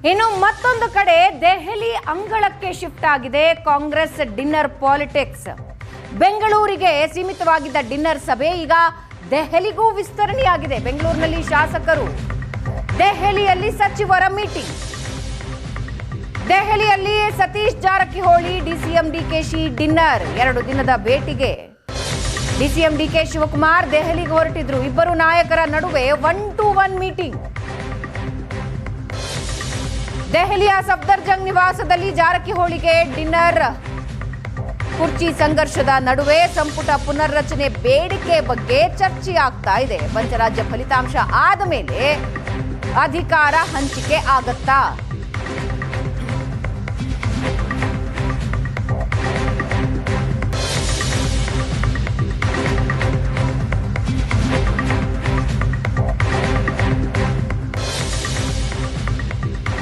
ಇನ್ನು ಮತ್ತೊಂದು ಕಡೆ ದೆಹಲಿ ಅಂಗಳಕ್ಕೆ ಶಿಫ್ಟ್ ಆಗಿದೆ ಕಾಂಗ್ರೆಸ್ ಡಿನ್ನರ್ ಪಾಲಿಟಿಕ್ಸ್. ಬೆಂಗಳೂರಿಗೆ ಸೀಮಿತವಾಗಿದ್ದ ಡಿನ್ನರ್ ಸಭೆ ಈಗ ದೆಹಲಿಗೂ ವಿಸ್ತರಣೆಯಾಗಿದೆ. ಬೆಂಗಳೂರಿನಲ್ಲಿ ಶಾಸಕರು, ದೆಹಲಿಯಲ್ಲಿ ಸಚಿವರ ಮೀಟಿಂಗ್. ದೆಹಲಿಯಲ್ಲಿ ಸತೀಶ್ ಜಾರಕಿಹೊಳಿ ಡಿಸಿಎಂ ಡಿಕೆಶಿ ಡಿನ್ನರ್. 2 ದಿನದ ಭೇಟಿಗೆ ಡಿಸಿಎಂ ಡಿಕೆ ಶಿವಕುಮಾರ್ ದೆಹಲಿಗೆ ಹೊರಟಿದ್ರು. ಇಬ್ಬರು ನಾಯಕರ ನಡುವೆ 1-to-1 ಮೀಟಿಂಗ್. ದೆಹಲಿಯ ಸಫ್ದರ್ಜಂಗ್ ನಿವಾಸದಲ್ಲಿ ಜಾರಕಿಹೊಳಿಗೆ ಡಿನ್ನರ್. ಕುರ್ಚಿ ಸಂಘರ್ಷದ ನಡುವೆ ಸಂಪುಟ ಪುನರ್ರಚನೆ ಬೇಡಿಕೆ ಬಗ್ಗೆ ಚರ್ಚೆ ಆಗ್ತಾ ಇದೆ. ಪಂಚರಾಜ್ಯ ಫಲಿತಾಂಶ ಆದ ಮೇಲೆ ಅಧಿಕಾರ ಹಂಚಿಕೆ ಆಗತ್ತಾ?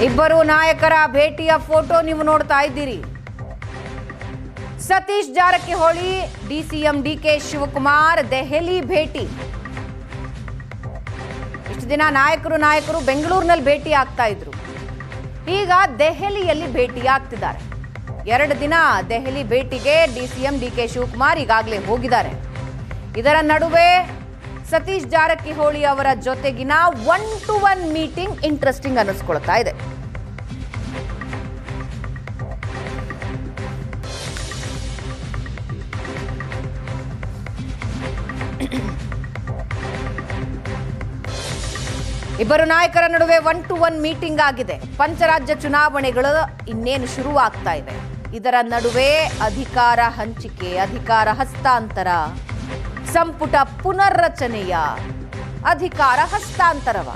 ಇಬ್ಬರು ನಾಯಕರ ಭೇಟಿಯ ಫೋಟೋ ನೀವು ನೋಡ್ತಾ ಇದ್ದೀರಿ. ಸತೀಶ್ ಜಾರಕಿಹೊಳಿ ಡಿಸಿಎಂ ಡಿಕೆ ಶಿವಕುಮಾರ್ ದೆಹಲಿ ಭೇಟಿ. ಇಷ್ಟು ದಿನ ನಾಯಕರು ಬೆಂಗಳೂರಿನಲ್ಲಿ ಭೇಟಿ ಆಗ್ತಾ ಇದ್ರು. ಈಗ ದೆಹಲಿಯಲ್ಲಿ ಭೇಟಿ ಆಗ್ತಿದ್ದಾರೆ. 2 ದಿನ ದೆಹಲಿ ಭೇಟಿಗೆ ಡಿಸಿಎಂ ಡಿಕೆ ಶಿವಕುಮಾರ್ ಈಗಾಗಲೇ ಹೋಗಿದ್ದಾರೆ. ಇದರ ನಡುವೆ ಸತೀಶ್ ಜಾರಕಿಹೊಳಿ ಅವರ ಜೊತೆಗಿನ 1-to-1 ಮೀಟಿಂಗ್ ಇಂಟ್ರೆಸ್ಟಿಂಗ್ ಅನ್ನಿಸ್ಕೊಳ್ತಾ ಇದೆ. ಇಬ್ಬರು ನಾಯಕರ ನಡುವೆ 1-to-1 ಮೀಟಿಂಗ್ ಆಗಿದೆ. ಪಂಚರಾಜ್ಯ ಚುನಾವಣೆಗಳು ಇನ್ನೇನು ಶುರುವಾಗ್ತಾ ಇದೆ. ಇದರ ನಡುವೆ ಅಧಿಕಾರ ಹಂಚಿಕೆ, ಅಧಿಕಾರ ಹಸ್ತಾಂತರ, ಸಂಪುಟ ಪುನರ್ರಚನೆಯ ಅಧಿಕಾರ ಹಸ್ತಾಂತರವ.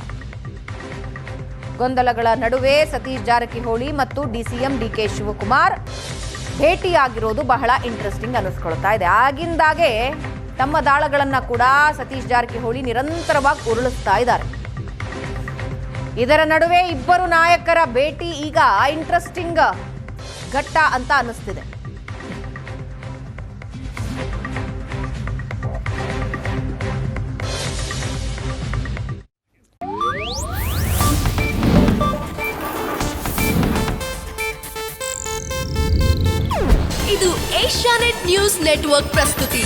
ಗೊಂದಲಗಳ ನಡುವೆ ಸತೀಶ್ ಜಾರಕಿಹೊಳಿ ಮತ್ತು ಡಿಸಿಎಂ ಡಿಕೆ ಶಿವಕುಮಾರ್ ಭೇಟಿಯಾಗಿರೋದು ಬಹಳ ಇಂಟ್ರೆಸ್ಟಿಂಗ್ ಅನ್ನಿಸ್ಕೊಳ್ತಾ ಇದೆ. ಆಗಿಂದಾಗೆ ತಮ್ಮ ದಾಳಗಳನ್ನ ಕೂಡ ಸತೀಶ್ ಜಾರಕಿಹೊಳಿ ನಿರಂತರವಾಗಿ ಉರುಳಿಸ್ತಾ ಇದ್ದಾರೆ. ಇದರ ನಡುವೆ ಇಬ್ಬರು ನಾಯಕರ ಭೇಟಿ ಈಗ ಇಂಟ್ರೆಸ್ಟಿಂಗ್ ಘಟ್ಟ ಅಂತ ಅನ್ನಿಸ್ತಿದೆ. ಇದು ಏಷ್ಯಾನೆಟ್ ನ್ಯೂಸ್ ನೆಟ್ವರ್ಕ್ ಪ್ರಸ್ತುತಿ.